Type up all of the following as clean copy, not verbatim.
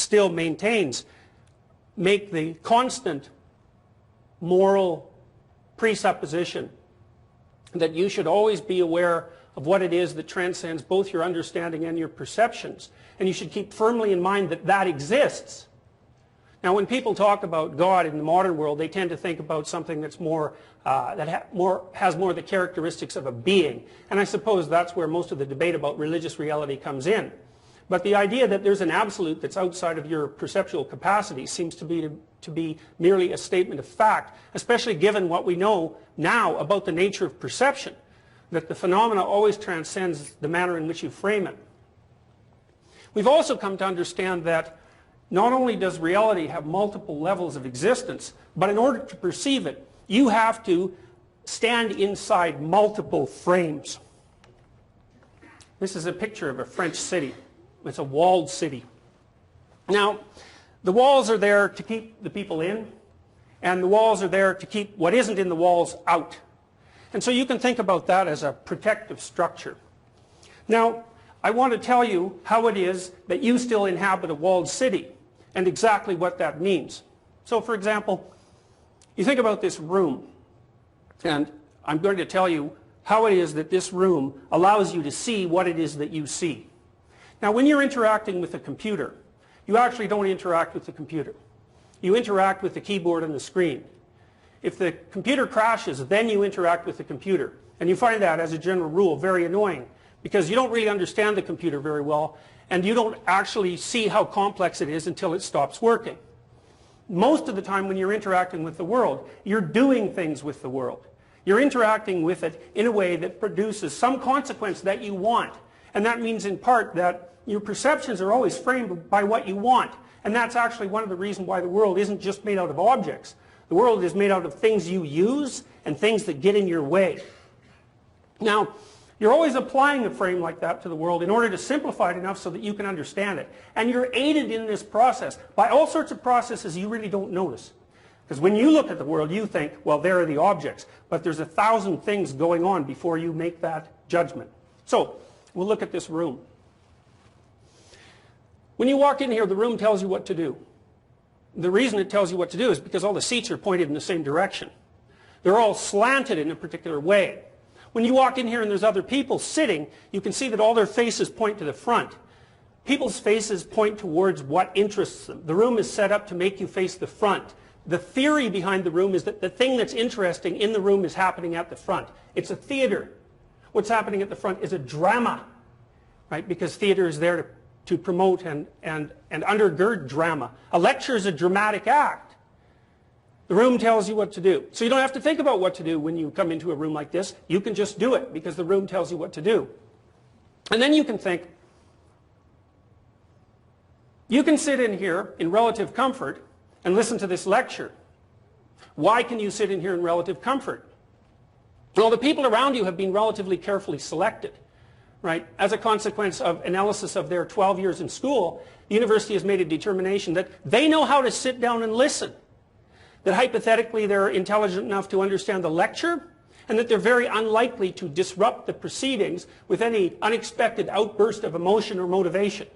still maintains make the constant moral presupposition that you should always be aware of what it is that transcends both your understanding and your perceptions. And you should keep firmly in mind that that exists. Now, when people talk about God in the modern world, they tend to think about something that's more, has more the characteristics of a being. And I suppose that's where most of the debate about religious reality comes in. But the idea that there's an absolute that's outside of your perceptual capacity seems to be merely a statement of fact, especially given what we know now about the nature of perception, that the phenomena always transcends the manner in which you frame it. We've also come to understand that not only does reality have multiple levels of existence, but in order to perceive it, you have to stand inside multiple frames. This is a picture of a French city. It's a walled city. Now, the walls are there to keep the people in, and the walls are there to keep what isn't in the walls out. And so you can think about that as a protective structure. Now, I want to tell you how it is that you still inhabit a walled city and exactly what that means. So, for example, you think about this room, and I'm going to tell you how it is that this room allows you to see what it is that you see. Now, when you're interacting with a computer, you actually don't interact with the computer. You interact with the keyboard and the screen. If the computer crashes, then you interact with the computer. And you find that, as a general rule, very annoying, because you don't really understand the computer very well, and you don't actually see how complex it is until it stops working. Most of the time when you're interacting with the world, you're doing things with the world. You're interacting with it in a way that produces some consequence that you want. And that means in part that your perceptions are always framed by what you want. And that's actually one of the reasons why the world isn't just made out of objects. The world is made out of things you use and things that get in your way. Now, you're always applying a frame like that to the world in order to simplify it enough so that you can understand it. And you're aided in this process by all sorts of processes you really don't notice. Because when you look at the world, you think, well, there are the objects. But there's 1,000 things going on before you make that judgment. So, we'll look at this room. When you walk in here, the room tells you what to do. The reason it tells you what to do is because all the seats are pointed in the same direction. They're all slanted in a particular way. When you walk in here and there's other people sitting, you can see that all their faces point to the front. People's faces point towards what interests them. The room is set up to make you face the front. The theory behind the room is that the thing that's interesting in the room is happening at the front. It's a theater. What's happening at the front is a drama, right? Because theater is there to promote and undergird drama. A lecture is a dramatic act. The room tells you what to do. So you don't have to think about what to do when you come into a room like this. You can just do it because the room tells you what to do. And then you can think, you can sit in here in relative comfort and listen to this lecture. Why can you sit in here in relative comfort? Well, the people around you have been relatively carefully selected, right? As a consequence of analysis of their 12 years in school, the university has made a determination that they know how to sit down and listen. That hypothetically they're intelligent enough to understand the lecture, and that they're very unlikely to disrupt the proceedings with any unexpected outburst of emotion or motivation.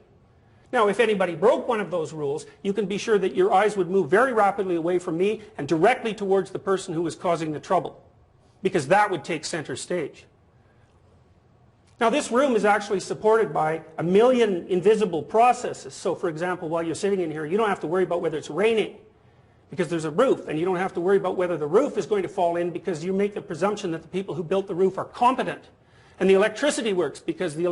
Now, if anybody broke one of those rules, you can be sure that your eyes would move very rapidly away from me and directly towards the person who was causing the trouble, because that would take center stage. Now, this room is actually supported by 1 million invisible processes. So, for example, while you're sitting in here, you don't have to worry about whether it's raining, because there's a roof, and you don't have to worry about whether the roof is going to fall in, because you make the presumption that the people who built the roof are competent. And the electricity works because the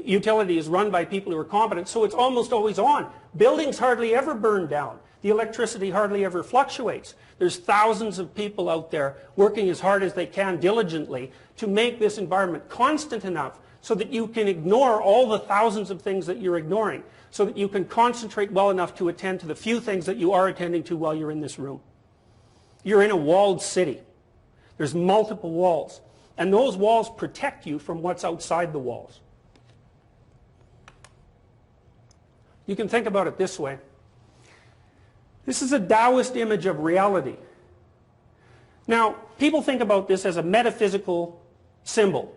utility is run by people who are competent, so it's almost always on. Buildings hardly ever burn down. The electricity hardly ever fluctuates. There's thousands of people out there working as hard as they can diligently to make this environment constant enough so that you can ignore all the thousands of things that you're ignoring, so that you can concentrate well enough to attend to the few things that you are attending to while you're in this room. You're in a walled city. There's multiple walls, and those walls protect you from what's outside the walls. You can think about it this way. This is a Taoist image of reality. Now, people think about this as a metaphysical symbol.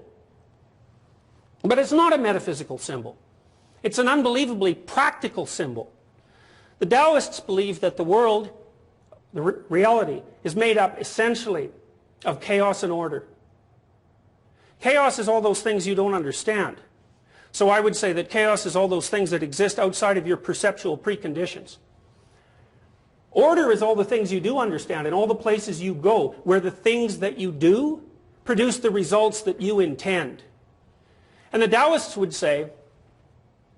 But it's not a metaphysical symbol. It's an unbelievably practical symbol. The Taoists believe that the world, the reality, is made up essentially of chaos and order. Chaos is all those things you don't understand. So I would say that chaos is all those things that exist outside of your perceptual preconditions. Order is all the things you do understand and all the places you go where the things that you do produce the results that you intend. And the Taoists would say,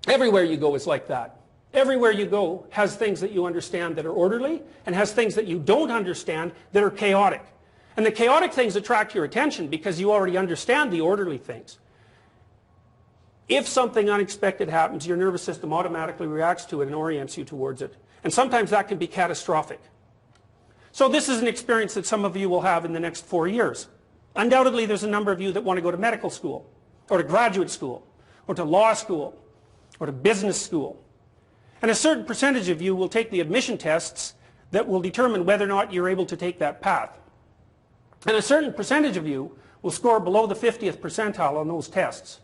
everywhere you go is like that. Everywhere you go has things that you understand that are orderly and has things that you don't understand that are chaotic. And the chaotic things attract your attention because you already understand the orderly things. If something unexpected happens, your nervous system automatically reacts to it and orients you towards it. And sometimes that can be catastrophic. So this is an experience that some of you will have in the next 4 years. Undoubtedly, there's a number of you that want to go to medical school, or to graduate school, or to law school, or to business school. And a certain percentage of you will take the admission tests that will determine whether or not you're able to take that path. And a certain percentage of you will score below the 50th percentile on those tests.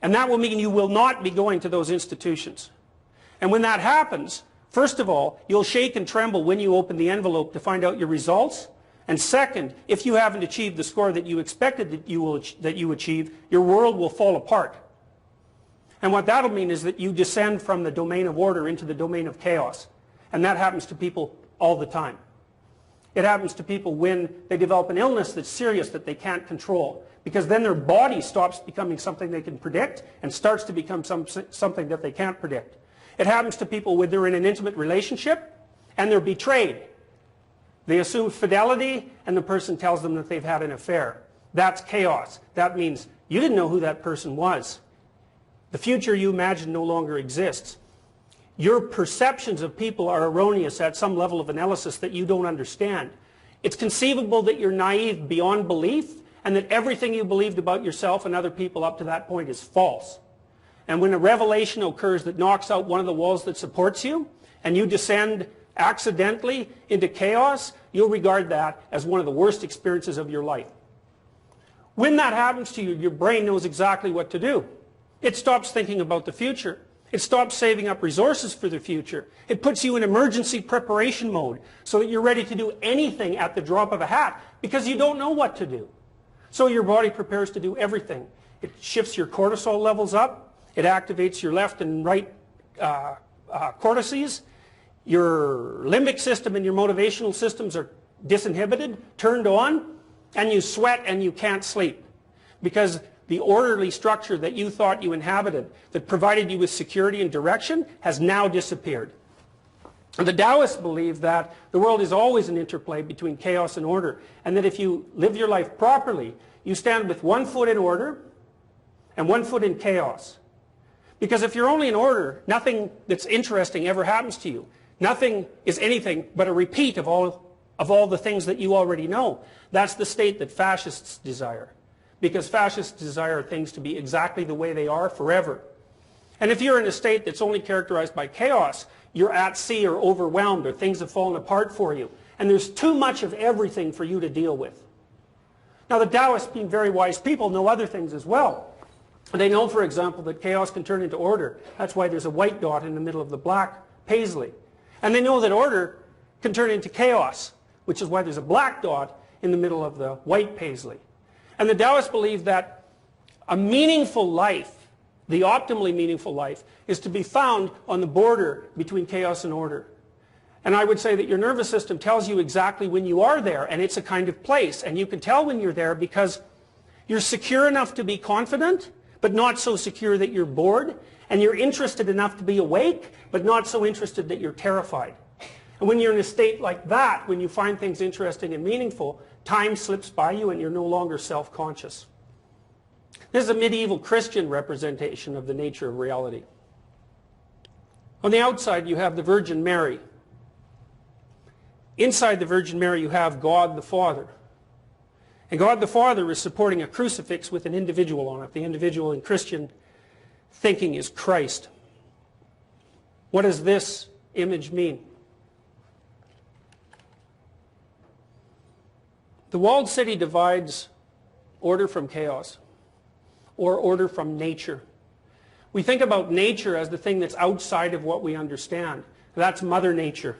And that will mean you will not be going to those institutions. And when that happens, first of all, you'll shake and tremble when you open the envelope to find out your results. And second, if you haven't achieved the score that you expected that you achieve, your world will fall apart. And what that'll mean is that you descend from the domain of order into the domain of chaos. And that happens to people all the time. It happens to people when they develop an illness that's serious that they can't control. Because then their body stops becoming something they can predict and starts to become something that they can't predict. It happens to people when they're in an intimate relationship and they're betrayed. They assume fidelity and the person tells them that they've had an affair. That's chaos. That means you didn't know who that person was. The future you imagine no longer exists. Your perceptions of people are erroneous at some level of analysis that you don't understand. It's conceivable that you're naive beyond belief and that everything you believed about yourself and other people up to that point is false. And when a revelation occurs that knocks out one of the walls that supports you and you descend accidentally into chaos, you'll regard that as one of the worst experiences of your life. When that happens to you, your brain knows exactly what to do. It stops thinking about the future. It stops saving up resources for the future. It puts you in emergency preparation mode so that you're ready to do anything at the drop of a hat because you don't know what to do. So your body prepares to do everything. It shifts your cortisol levels up. It activates your left and right cortices. Your limbic system and your motivational systems are disinhibited, turned on, and you sweat and you can't sleep because the orderly structure that you thought you inhabited that provided you with security and direction has now disappeared. And the Taoists believe that the world is always an interplay between chaos and order, and that if you live your life properly, you stand with one foot in order and one foot in chaos. Because if you're only in order, nothing that's interesting ever happens to you. Nothing is anything but a repeat of all the things that you already know. That's the state that fascists desire. Because fascists desire things to be exactly the way they are forever. And if you're in a state that's only characterized by chaos, you're at sea or overwhelmed or things have fallen apart for you. And there's too much of everything for you to deal with. Now the Taoists, being very wise people, know other things as well. They know, for example, that chaos can turn into order. That's why there's a white dot in the middle of the black paisley. And they know that order can turn into chaos, which is why there's a black dot in the middle of the white paisley. And the Taoists believe that a meaningful life, the optimally meaningful life, is to be found on the border between chaos and order. And I would say that your nervous system tells you exactly when you are there, and it's a kind of place. And you can tell when you're there because you're secure enough to be confident, but not so secure that you're bored. And you're interested enough to be awake, but not so interested that you're terrified. And when you're in a state like that, when you find things interesting and meaningful, time slips by you and you're no longer self-conscious. This is a medieval Christian representation of the nature of reality. On the outside, you have the Virgin Mary. Inside the Virgin Mary, you have God the Father. And God the Father is supporting a crucifix with an individual on it. The individual in Christian thinking is Christ. What does this image mean? The walled city divides order from chaos, or order from nature. We think about nature as the thing that's outside of what we understand. That's Mother Nature.